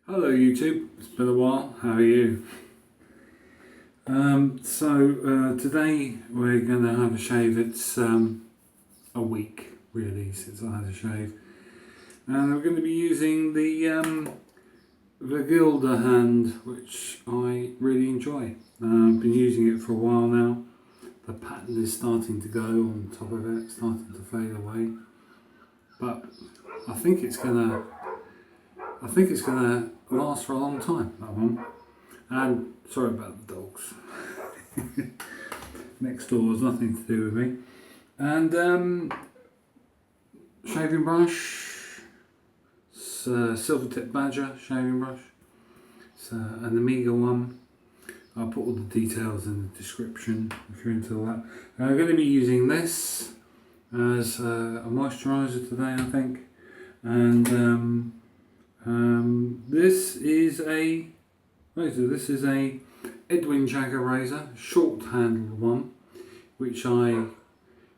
Hello YouTube, it's been a while, how are you? Today we're going to have a shave. It's a week really since I had a shave, and we're going to be using the Vergulde hand, which I really enjoy. I've been using it for a while now. The pattern is starting to go on top of it, starting to fade away, but I think it's gonna last for a long time, that one. And sorry about the dogs. Next door has nothing to do with me. And shaving brush. It's a silver tip badger shaving brush. It's an Amiga one. I'll put all the details in the description if you're into that. I'm going to be using this as a moisturiser today, I think. And this is a Edwin Jagger razor, short handled one, which I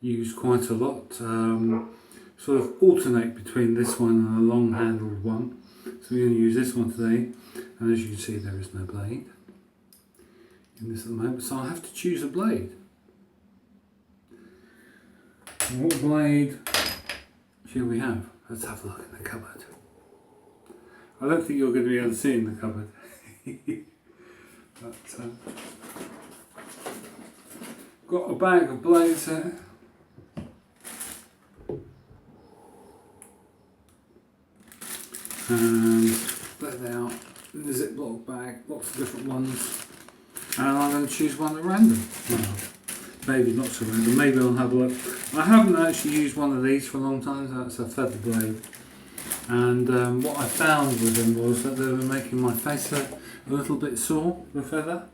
use quite a lot. Sort of alternate between this one and a long handled one. So we're going to use this one today, and as you can see there is no blade in this at the moment, so I have to choose a blade. And what blade shall we have? Let's have a look in the cupboard. I don't think you're going to be able to see in the cupboard. But, got a bag of blades here. And there they are in the Ziploc bag, lots of different ones. And I'm going to choose one at random. Well, maybe not so random, maybe I'll have a look. I haven't actually used one of these for a long time, so that's a feather blade. And what I found with them was that they were making my face a little bit sore, the feather.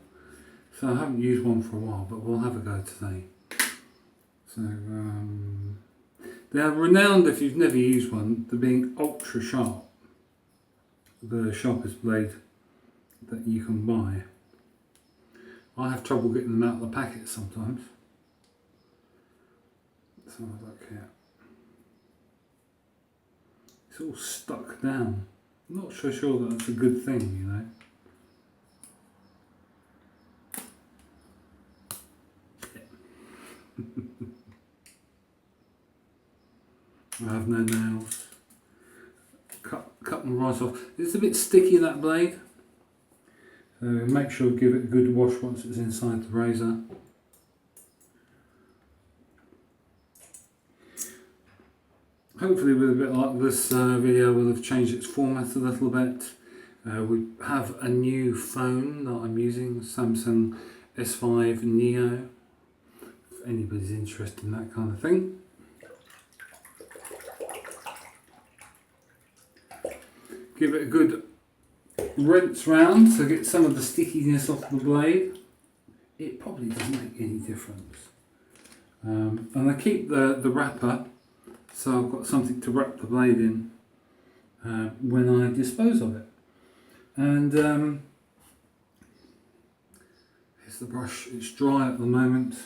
So I haven't used one for a while, but we'll have a go today. So they're renowned, if you've never used one, for being ultra sharp. The sharpest blade that you can buy. I have trouble getting them out of the packet sometimes. Let's have a look here. It's all stuck down. I'm not so sure that that's a good thing, you know. I have no nails. Cut them right off. It's a bit sticky, that blade. So make sure to give it a good wash once it's inside the razor. Hopefully with a bit like this video will have changed its format a little bit. We have a new phone that I'm using, Samsung S5 Neo, if anybody's interested in that kind of thing. Give it a good rinse round to get some of the stickiness off the blade. It probably doesn't make any difference. And I keep the wrapper, so I've got something to wrap the blade in when I dispose of it. And here's the brush. It's dry at the moment.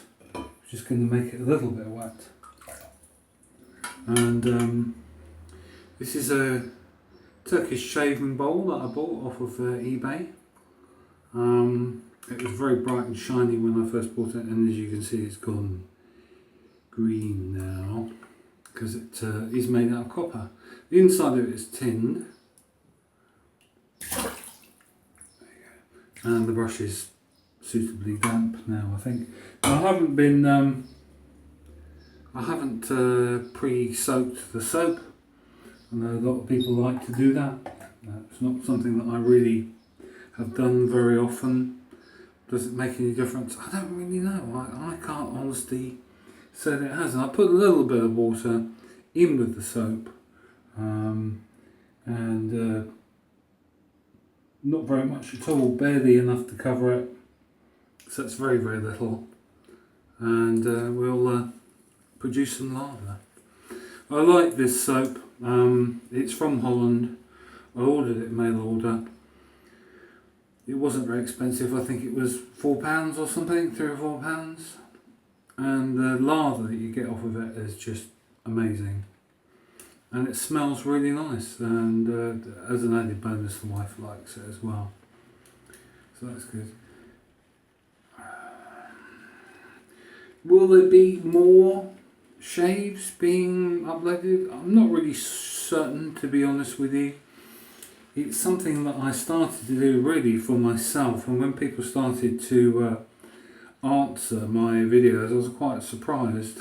Just going to make it a little bit wet. And this is a Turkish shaving bowl that I bought off of eBay. It was very bright and shiny when I first bought it, and as you can see it's gone green now because it is made out of copper. The inside of it is tinned. There you go. And the brush is suitably damp now, I think. I haven't pre-soaked the soap. I know a lot of people like to do that. It's not something that I really have done very often. Does it make any difference? I don't really know. I can't honestly say that it has. And I put a little bit of water in with the soap, and not very much at all, barely enough to cover it. So it's very, very little. And we'll produce some lather. I like this soap. It's from Holland. I ordered it mail order. It wasn't very expensive. I think it was £4 or something, £3 or £4. And the lather that you get off of it is just amazing. and it smells really nice, and as an added bonus the wife likes it as well, so that's good. Will there be more shaves being uploaded? I'm not really certain, to be honest with you. It's something that I started to do really for myself, and when people started to answer my videos I was quite surprised.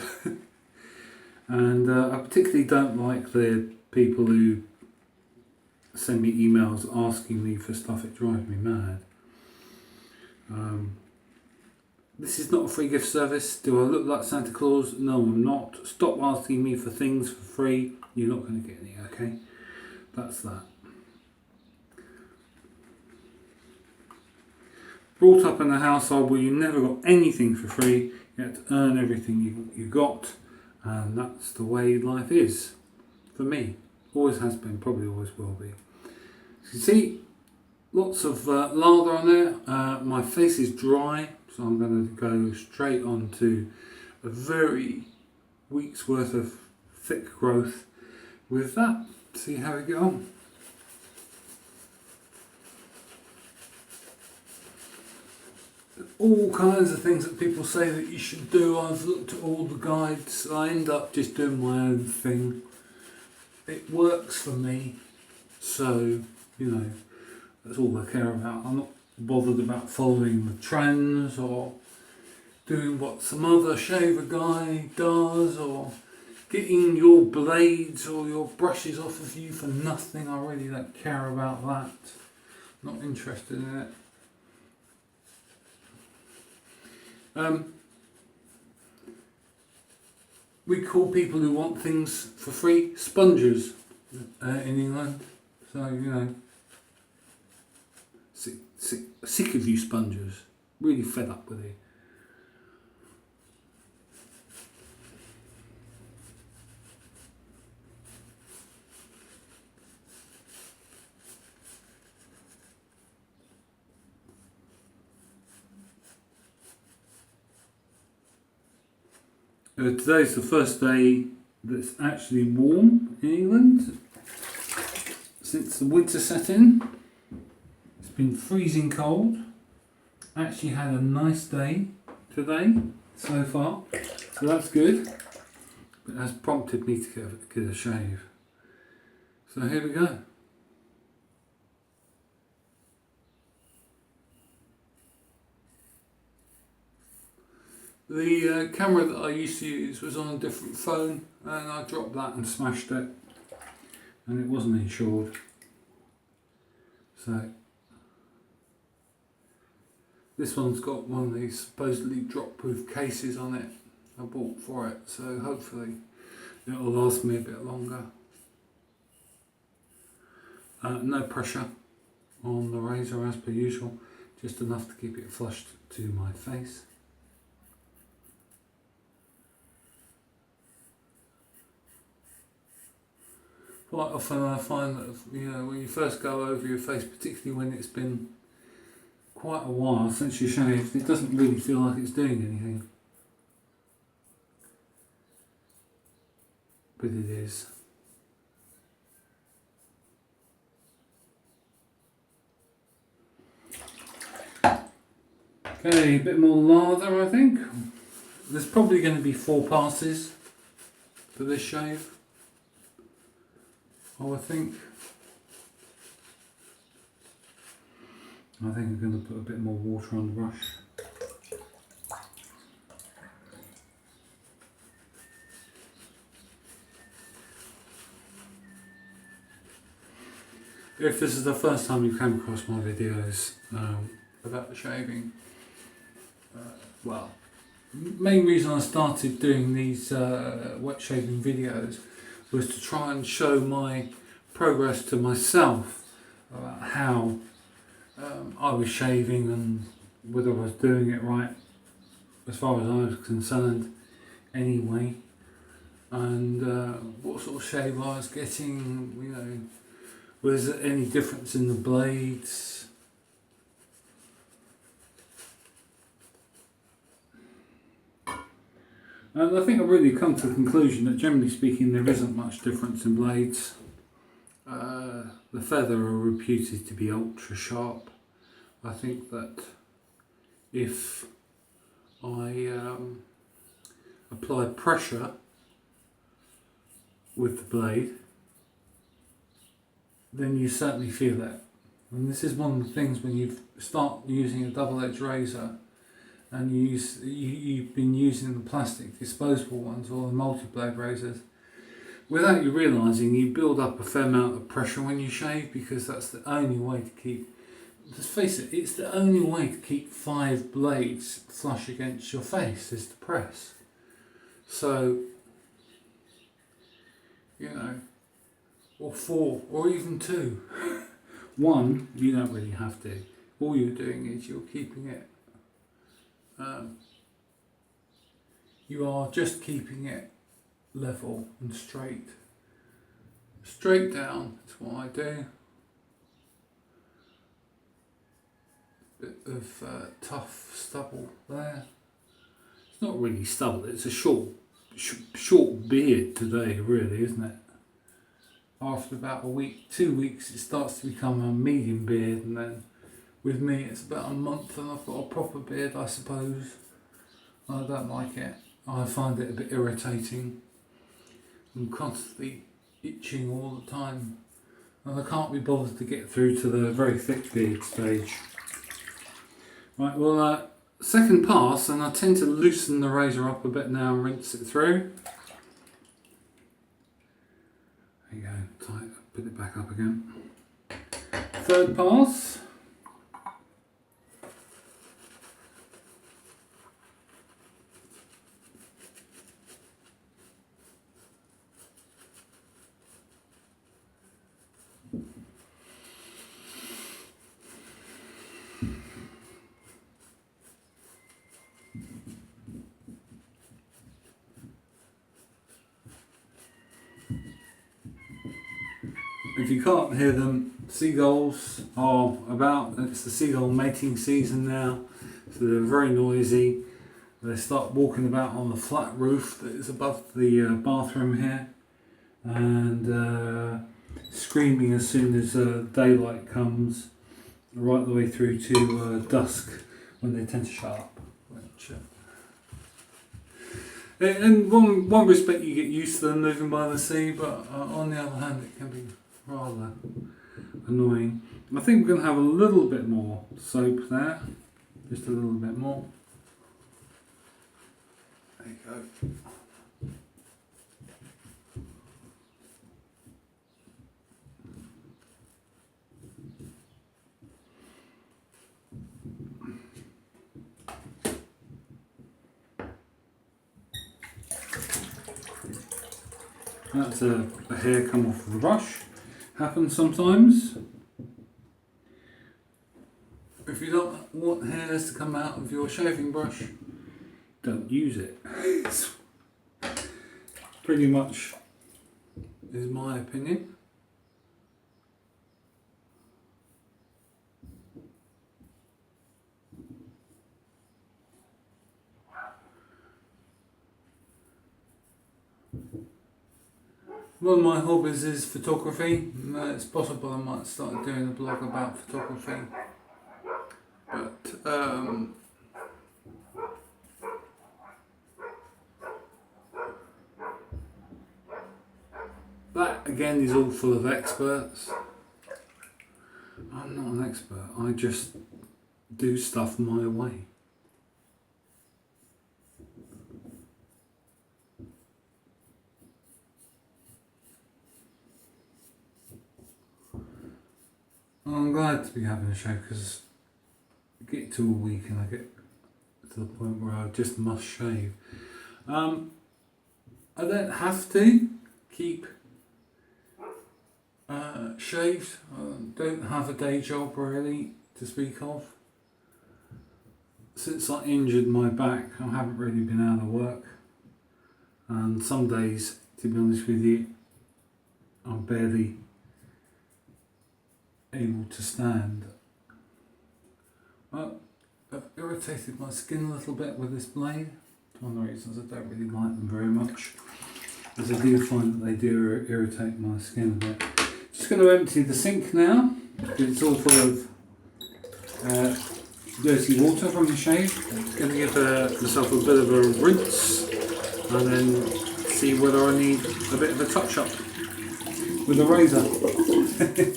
And I particularly don't like the people who send me emails asking me for stuff. It drives me mad. This is not a free gift service. Do I look like Santa Claus? No, I'm not. Stop asking me for things for free. You're not going to get any, okay? That's that. Brought up in a household where you never got anything for free. You had to earn everything you got. And that's the way life is. For me. Always has been, probably always will be. So you see, lots of lather on there. My face is dry. So I'm going to go straight on to a very week's worth of thick growth with that. See how we get on. All kinds of things that people say that you should do. I've looked at all the guides. I end up just doing my own thing. It works for me. So, you know, that's all I care about. I'm not bothered about following the trends or doing what some other shaver guy does or getting your blades or your brushes off of you for nothing. I really don't care about that. Not interested in it. We call people who want things for free spongers in England. So, you know, sick of you spongers. Really fed up with it. Today's the first day that's actually warm in England since the winter set in. It's been freezing cold. Actually had a nice day today so far, so that's good. But it has prompted me to get a shave. So here we go. The camera that I used to use was on a different phone, and I dropped that and smashed it, and it wasn't insured. So this one's got one of these supposedly drop-proof cases on it I bought for it, so hopefully it'll last me a bit longer. No pressure on the razor as per usual, just enough to keep it flushed to my face. Quite often I find that, you know, when you first go over your face, particularly when it's been quite a while since you shaved, it doesn't really feel like it's doing anything. But it is. Okay, a bit more lather I think. There's probably going to be 4 passes for this shave. I think I'm going to put a bit more water on the brush. If this is the first time you came across my videos about the shaving, well, main reason I started doing these wet shaving videos was to try and show my progress to myself about how I was shaving and whether I was doing it right as far as I was concerned anyway, and what sort of shave I was getting, you know, was there any difference in the blades. And I think I've really come to the conclusion that generally speaking there isn't much difference in blades. The feather are reputed to be ultra sharp. I think that if I apply pressure with the blade, then you certainly feel it. And this is one of the things when you start using a double-edged razor and you've been using the plastic disposable ones or the multi-blade razors, without you realising you build up a fair amount of pressure when you shave, because that's the only way to keep, let's face it, it's the only way to keep 5 blades flush against your face is to press. So, you know, or 4 or even 2. 1, you don't really have to. All you're doing is you're keeping it, you are just keeping it level and straight. Straight down, that's what I do. Bit of tough stubble there. It's not really stubble, it's a short beard today, really, isn't it? After about a week, 2 weeks, it starts to become a medium beard, and then with me it's about a month and I've got a proper beard, I suppose. I don't like it. I find it a bit irritating. I'm constantly itching all the time, and I can't be bothered to get through to the very thick beard stage. Right, well, second pass, and I tend to loosen the razor up a bit now and rinse it through. There you go, tight, put it back up again. Third pass. If you can't hear them, seagulls are about. It's the seagull mating season now, so they're very noisy. They start walking about on the flat roof that is above the bathroom here, and screaming as soon as daylight comes, right the way through to dusk, when they tend to shut up. Which, in one respect you get used to them living by the sea, but on the other hand it can be rather annoying. I think we're going to have a little bit more soap there, just a little bit more. There you go. That's a hair come off of the brush. Happens sometimes. If you don't want hairs to come out of your shaving brush, don't use it. It's pretty much is my opinion. One of my hobbies is photography. It's possible I might start doing a blog about photography. But that again is all full of experts. I'm not an expert, I just do stuff my way. I'm glad to be having a show, because I get to a week and I get to the point where I just must shave. I don't have to keep shaved. I don't have a day job really to speak of. Since I injured my back, I haven't really been out of work, and some days, to be honest with you, I'm barely able to stand. But I've irritated my skin a little bit with this blade, One of the reasons I don't really like them very much, as I do find that they do irritate my skin a bit. Just going to empty the sink now, because it's all full of dirty water from the shave. Going to give myself a bit of a rinse and then see whether I need a bit of a touch up with a razor. Okay.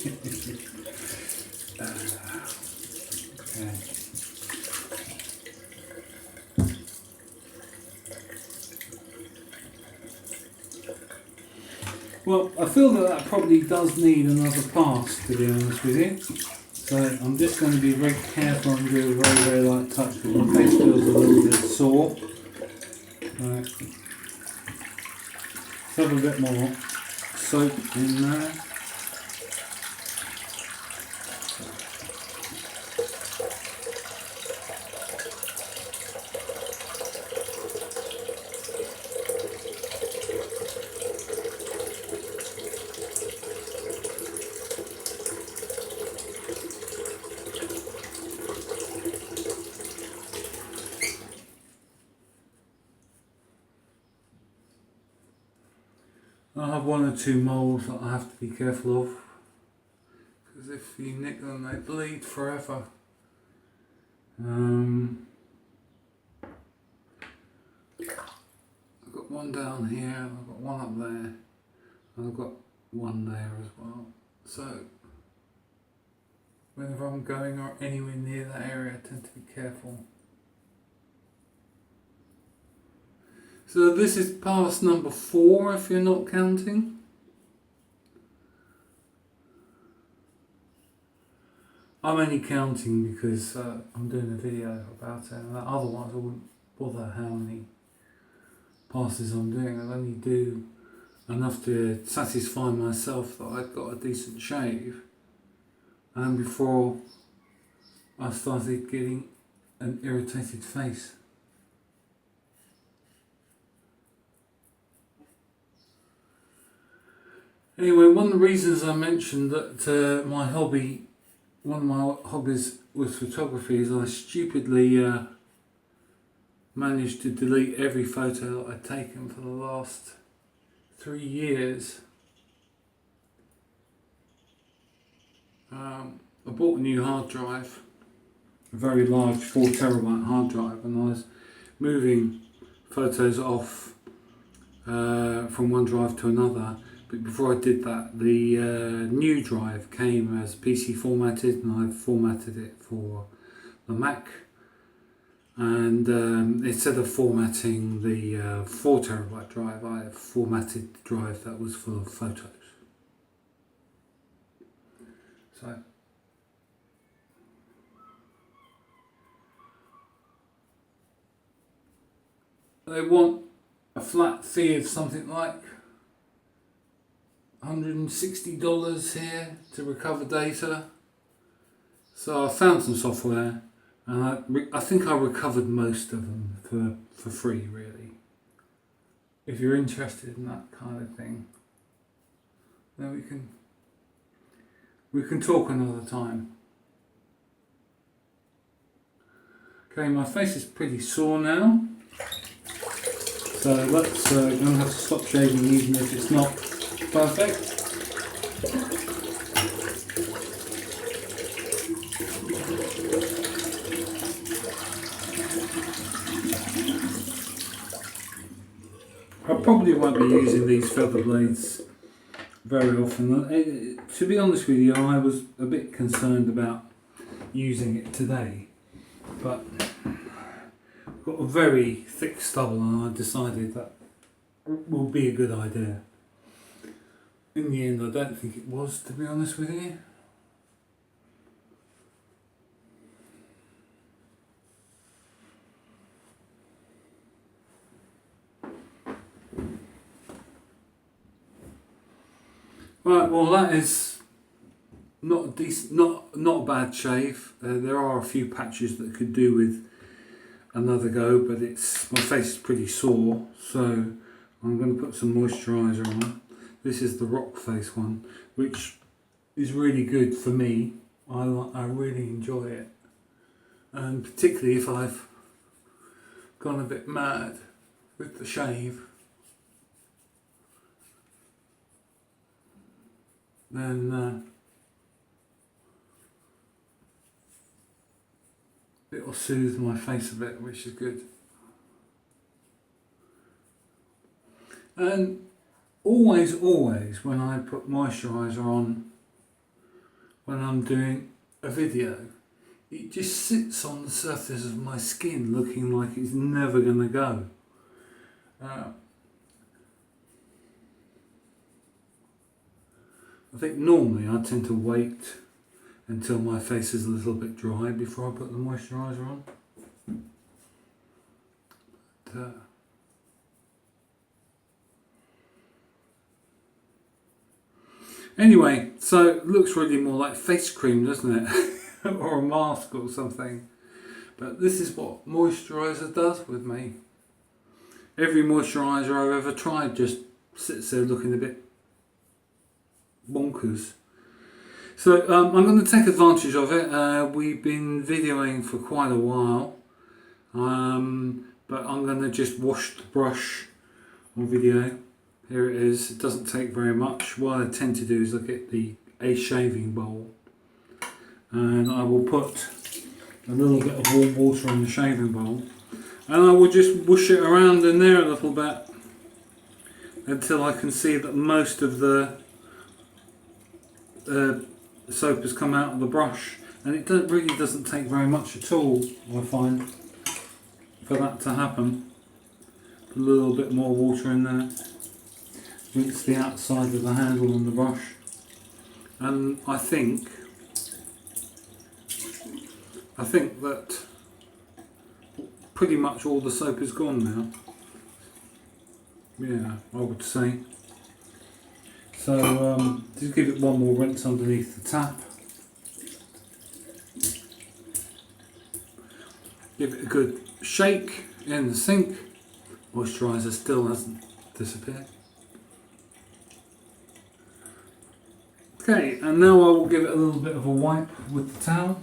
Well, I feel that probably does need another pass, to be honest with you. So I'm just going to be very careful and do a very, very light touch because my face feels a little bit sore. Right. Let's have a bit more soap in there. I have one or two moles that I have to be careful of, because if you nick them they bleed forever. I've got one down here, I've got one up there, and I've got one there as well. So whenever I'm going or anywhere near that area I tend to be careful. So this is pass number 4 if you're not counting. I'm only counting because I'm doing a video about it, and otherwise I wouldn't bother how many passes I'm doing. I'd only do enough to satisfy myself that I've got a decent shave, and before I started getting an irritated face. Anyway, one of the reasons I mentioned that one of my hobbies was photography, is I stupidly managed to delete every photo that I'd taken for the last 3 years. I bought a new hard drive, a very large 4 terabyte hard drive, and I was moving photos off from one drive to another. But before I did that, the new drive came as PC formatted, and I formatted it for the Mac. And instead of formatting the 4 terabyte drive, I formatted the drive that was full of photos. So they want a flat fee of something like $160 here to recover data. So I found some software, and I think I recovered most of them for free, really. If you're interested in that kind of thing, then we can talk another time. Okay, my face is pretty sore now, so let's I'm gonna have to stop shaving even if it's not perfect. I probably won't be using these feather blades very often. To be honest with you, I was a bit concerned about using it today, but I've got a very thick stubble and I decided that will be a good idea. In the end, I don't think it was, to be honest with you. Right, well that is not a decent, not a bad shave. There are a few patches that could do with another go, but my face is pretty sore, so I'm going to put some moisturiser on. This is the rock face one, which is really good for me. I really enjoy it, and particularly if I've gone a bit mad. with the shave, then it'll soothe my face a bit, which is good. And always when I put moisturiser on, when I'm doing a video, it just sits on the surface of my skin looking like it's never going to go. I think normally I tend to wait until my face is a little bit dry before I put the moisturiser on. But, anyway, so it looks really more like face cream, doesn't it? Or a mask or something. But this is what moisturiser does with me. Every moisturiser I've ever tried just sits there looking a bit bonkers. So I'm going to take advantage of it. We've been videoing for quite a while. But I'm going to just wash the brush on video. Here it is. It doesn't take very much. What I tend to do is look at a shaving bowl, and I will put a little bit of warm water in the shaving bowl, and I will just whoosh it around in there a little bit until I can see that most of the soap has come out of the brush. And it really doesn't take very much at all, I find, for that to happen. Put a little bit more water in there. Rinse the outside of the handle on the brush, and I think that pretty much all the soap is gone now. Yeah, I would say. So just give it one more rinse underneath the tap. Give it a good shake in the sink. Moisturiser still hasn't disappeared. Okay, and now I will give it a little bit of a wipe with the towel.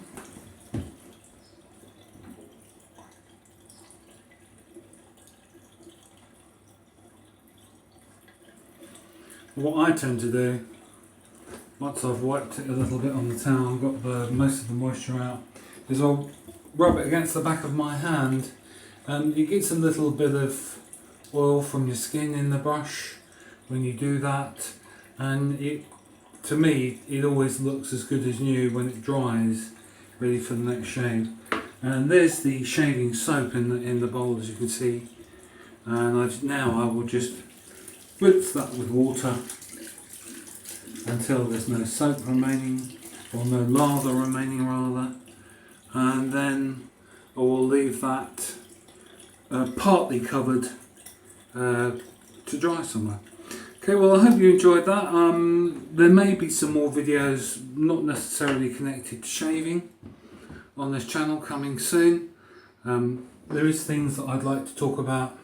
What I tend to do, once I've wiped it a little bit on the towel and got most of the moisture out, is I'll rub it against the back of my hand, and you get a little bit of oil from your skin in the brush when you do that, and to me it always looks as good as new when it dries, ready for the next shave. And there's the shaving soap in the bowl, as you can see, and now I will just rinse that with water until there's no soap remaining, or no lather remaining rather, and then I will leave that partly covered to dry somewhere. Okay, well, I hope you enjoyed that. There may be some more videos not necessarily connected to shaving on this channel coming soon. There is things that I'd like to talk about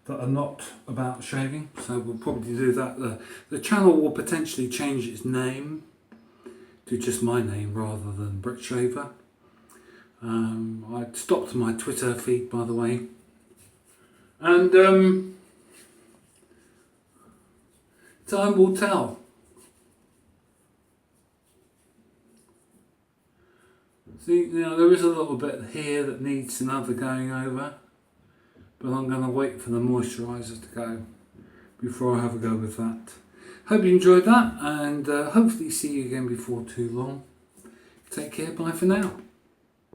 that are not about shaving, so we'll probably do that. The channel will potentially change its name to just my name rather than Brit Shaver. I stopped my Twitter feed, by the way, and time will tell. See, now there is a little bit here that needs another going over, but I'm going to wait for the moisturiser to go before I have a go with that. Hope you enjoyed that, and hopefully see you again before too long. Take care, bye for now.